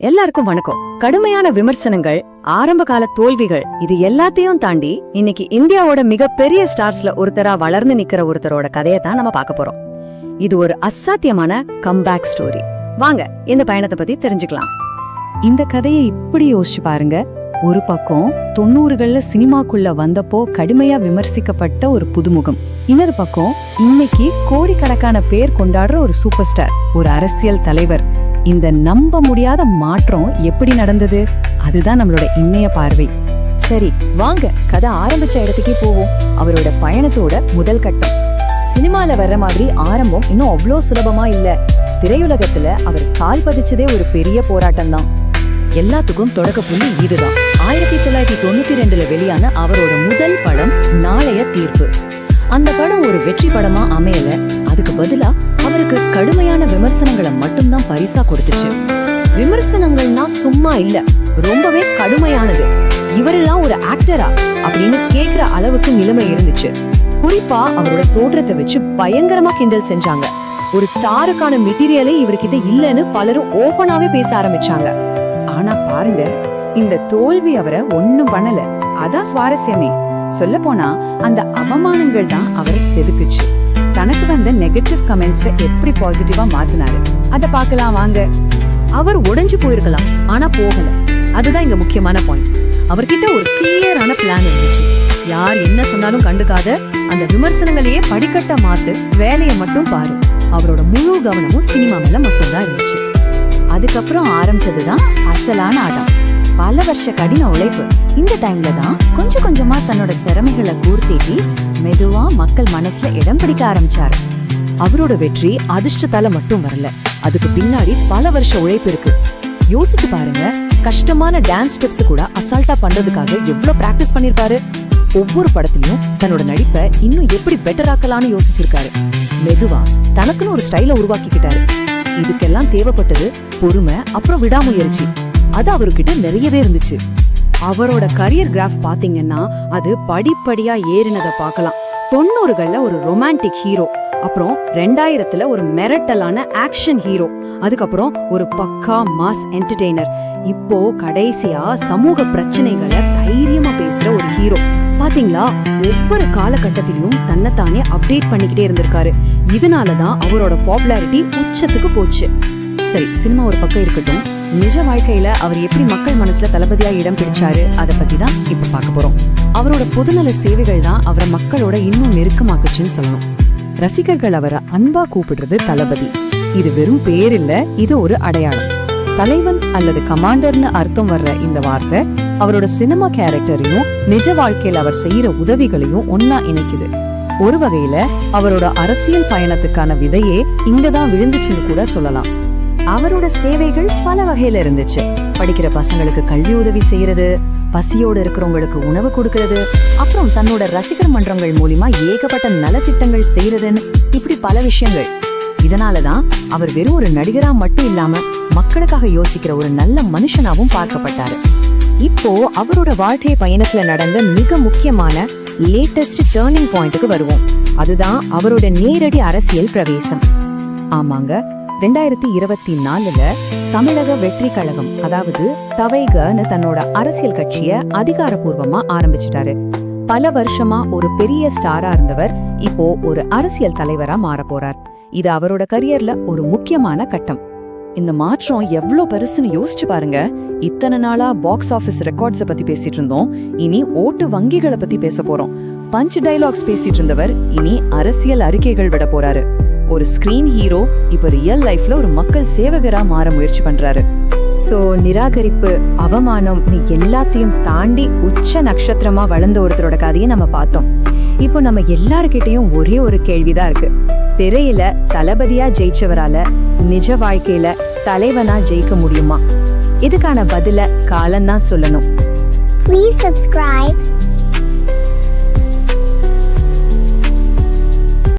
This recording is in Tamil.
எல்லாருக்கும் வணக்கம். கடுமையான விமர்சனங்கள், ஆரம்ப கால தோல்விகள், இது எல்லாத்தையும் தாண்டி இன்னைக்கு இந்தியாவோட மிகப்பெரிய ஸ்டார்ஸ்ல ஒருத்தரா வளர்ந்து நிக்கிற ஒருத்தரோட கதையை தான் நம்ம பார்க்க போறோம். இது ஒரு அசாத்தியமான கம்பேக் ஸ்டோரி. வாங்க இந்த பயணத்தை பத்தி தெரிஞ்சுக்கலாம். இந்த கதையை இப்படி யோசிச்சு பாருங்க. ஒரு பக்கம் 90கள்ல சினிமாக்குள்ள வந்தப்போ கடுமையா விமர்சிக்கப்பட்ட ஒரு புதுமுகம், இன்னொரு பக்கம் இன்னைக்கு கோடிக்கணக்கான பேர் கொண்டாடுற ஒரு சூப்பர் ஸ்டார், ஒரு அரசியல் தலைவர். இந்த நம்ப முடியாத மாற்றம் எப்படி நடந்தது? அதுதான் நம்மளோட இன்னைய பார்வை. சரி வாங்க கதை ஆரம்பிச்ச இடத்துக்கே போவோம். அவரோட பயணத்தோட முதல் கட்டம். சினிமால வர்ற மாதிரி ஆரம்பம் இன்னும் அவ்வளோ சுலபமா இல்ல. திரையுலகத்துல அவர் கால் பதிச்சதே ஒரு பெரிய போராட்டம் தான். எல்லாத்துக்கும் தொடக்க புள்ளி இதுதான். 1992ல வெளியான அவரோட முதல் படம் நாளைய தீர்ப்பு. அந்த படம் ஒரு வெற்றி படமா அமையல. அதுக்கு பதிலா அவருக்கு கடுமையான விமர்சனங்களை மட்டும்தான் பரிசா கொடுத்துச்சு. விமர்சனங்கள்னா சும்மா இல்ல, ரொம்பவே கடுமையானது. இவரெல்லாம் ஒரு ஆக்டரா அப்படின்னு கேக்குற அளவுக்கு நிலைமை இருந்துச்சு. குறிப்பா அவரோட தோற்றத்தை வச்சு பயங்கரமா கிண்டல் செஞ்சாங்க. ஒரு ஸ்டாருக்கான மெட்டீரியலே இவர்கிட்ட இல்லன்னு பலரும் ஓபனாவே பேச ஆரம்பிச்சாங்க. ஆனா பாருங்க, இந்த தோல்வி அவரை ஒண்ணும் பண்ணல. அதான் சுவாரஸ்யமே. சொல்ல போனா அந்த அவமானங்கள் தான் அவரை செதுக்குச்சு. தனக்கு வந்த நெகட்டிவ் கமெண்ட்ஸை எப்படி பாசிட்டிவா மாத்தினாரு அத பாக்கலாம் வாங்க. அவர் உடைஞ்சு போயிருக்கலாம், ஆனா போகல. அதுதான் இங்க முக்கியமான பாயிண்ட். அவர்கிட்ட ஒரு கிளியரான பிளான் இருந்துச்சு. யார் என்ன சொன்னாலும் கண்டுக்காத, அந்த விமர்சனங்களையே படிக்கட்ட மாத்து, வேலையை மட்டும் பாரு. அவரோட முழு கவனமும் சினிமா மேல மட்டும்தான் இருந்துச்சு. அதுக்கப்புறம் ஆரம்பிச்சதுதான் அசலான ஆட்டம். பல வருஷ கடின உழைப்பு. இந்த டைம்ல தான் கொஞ்சம் கொஞ்சமா தன்னோட திறமைகளை கூர்த்தேட்டி மெதுவா மக்கள் மனசுல இடம் பிடிக்க ஆரம்பிச்சாரு. அவரோட வெற்றி அதிர்ஷ்டத்தால மட்டும் வரல, அதுக்கு பின்னாடி பல வருஷ உழைப்பு இருக்கு. யோசிச்சு பாருங்க, கஷ்டமான டான்ஸ் ஸ்டெப்ஸ் கூட அசால்ட்டா பண்றதுக்காக எவ்வளவு பிராக்டிஸ் பண்ணிருப்பாரு. ஒவ்வொரு படத்திலயும் தன்னோட நடிப்பை இன்னும் எப்படி பெட்டர் ஆக்கலாம்னு யோசிச்சிருக்காரு. மெதுவா தனக்குன்னு ஒரு ஸ்டைல உருவாக்கிக்கிட்டாரு. இதுக்கெல்லாம் தேவைப்பட்டது பொறுமை, அப்புறம் விடாமுயற்சி. அது அவர்கிட்ட நிறையவே இருந்துச்சு. அவரோட கரியர் கிராஃப் பாத்தீங்கன்னா அது படிப்படியா ஏறினதை பார்க்கலாம். 90கள்ல ஒரு ரொமான்டிக் ஹீரோ, அப்புறம் 2000ல ஒரு மெரட்டலான ஆக்ஷன் ஹீரோ, அதுக்கப்புறம் ஒரு பக்கா மாஸ் என்டர்டெய்னர், இப்போ கடைசியா சமூக பிரச்சனைகளை தைரியமா பேசுற ஒரு ஹீரோ. பாத்தீங்களா, ஒவ்வொரு காலகட்டத்திலையும் தன்னைத்தானே அப்டேட் பண்ணிக்கிட்டே இருந்திருக்காரு. இதனாலதான் அவரோட பாப்புலாரிட்டி உச்சத்துக்கு போச்சு. சரி, சினிமா ஒரு பக்கம் இருக்கட்டும், நிஜ வாழ்க்கையில அவர் எப்படி மக்கள் மனசுல தளபதியா இடம் பிடிச்சாரு அதை பத்தி தான் இப்ப பார்க்க போறோம். அவரோட பொதுநல சேவைகள் தான் அவரை மக்களோட இன்னும் நெருக்கமாக்குச்சுன்னு சொல்லணும். ரசிகர்கள் அவரை அன்பா கூப்பிடுறது தளபதி. இது வெறும் பேர் இல்ல, இது ஒரு அடையாளம். தலைவன் அல்லது கமாண்டர்னு அர்த்தம் வர்ற இந்த வார்த்தை அவரோட சினிமா கேரக்டரையும் நிஜ வாழ்க்கையில அவர் செய்யற உதவிகளையும் ஒன்னா இணைக்குது. ஒரு வகையில அவரோட அரசியல் பயணத்துக்கான விதையே இங்கதான் விழுந்துச்சுன்னு கூட சொல்லலாம். அவரோட சேவைகள் பல வகையில இருந்துச்சு. படிக்கிற பசங்களுக்கு கல்வி உதவி செய்யறது, பசியோடு இருக்கிறவங்களுக்கு உணவு கொடுக்கறது, அப்புறம் தன்னோட ரசிகர் மன்றங்கள் மூலியமா ஏகப்பட்ட நலத்திட்டங்கள் செய்யறதுன்னு இப்படி பல விஷயங்கள். இதனாலதான் அவர் வெறும் ஒரு நடிகரா மட்டும் இல்லாம மக்களுக்காக யோசிக்கிற ஒரு நல்ல மனுஷனாவும் பார்க்கப்பட்டாரு. இப்போ அவரோட வாழ்க்கை பயணத்துல நடந்த மிக முக்கியமான லேட்டஸ்ட் டர்னிங் பாயிண்ட்டுக்கு வருவோம். அதுதான் அவரோட நேரடி அரசியல் பிரவேசம். ஆமாங்க, 2024ல தமிழக வெற்றி கழகம், அதாவது தவைகன்னு தன்னோட அரசியல் கட்சிய அதிகாரப்பூர்வமா ஆரம்பிச்சிட்டாரு. பல வருஷமா ஒரு பெரிய ஸ்டாரா இருந்தவர் இப்போ ஒரு அரசியல் தலைவரா மாற போறார். இது அவரோட கரியர்ல ஒரு முக்கியமான கட்டம். இந்த மாற்றம் எவ்வளவு பெருசுன்னு யோசிச்சு பாருங்க. இத்தனை நாளா பாக்ஸ் ஆபீஸ் ரெக்கார்ட்ஸ பத்தி பேசிட்டு இருந்தோம், இனி ஓட்டு வங்கிகளை பத்தி பேச போறோம். பஞ்ச் டைலாக்ஸ் பேசிட்டு இருந்தவர் இனி அரசியல் அறிக்கைகள் விட போறாரு. ஒரு ஸ்கிரீன் ஹீரோ இப்ப ரியல் லைஃப்ல ஒரு மக்கள் சேவகரா மாற முயற்சி பண்றாரு. சோ நிராகரிப்பு, அவமானம், நீ எல்லாத்தையும் தாண்டி உச்ச நட்சத்திரமா வளர்ந்த ஒருத்தரோட கதையை நம்ம பார்த்தோம். இப்போ நம்ம எல்லாருக்கிட்டையும் ஒரே ஒரு கேள்விதான் இருக்கு. திரையில தளபதியா ஜெயிச்சவரால நிஜ வாழ்க்கையில தலைவனா ஜெயிக்க முடியுமா? இதுக்கான பதில காலம்தான் சொல்லணும். Please subscribe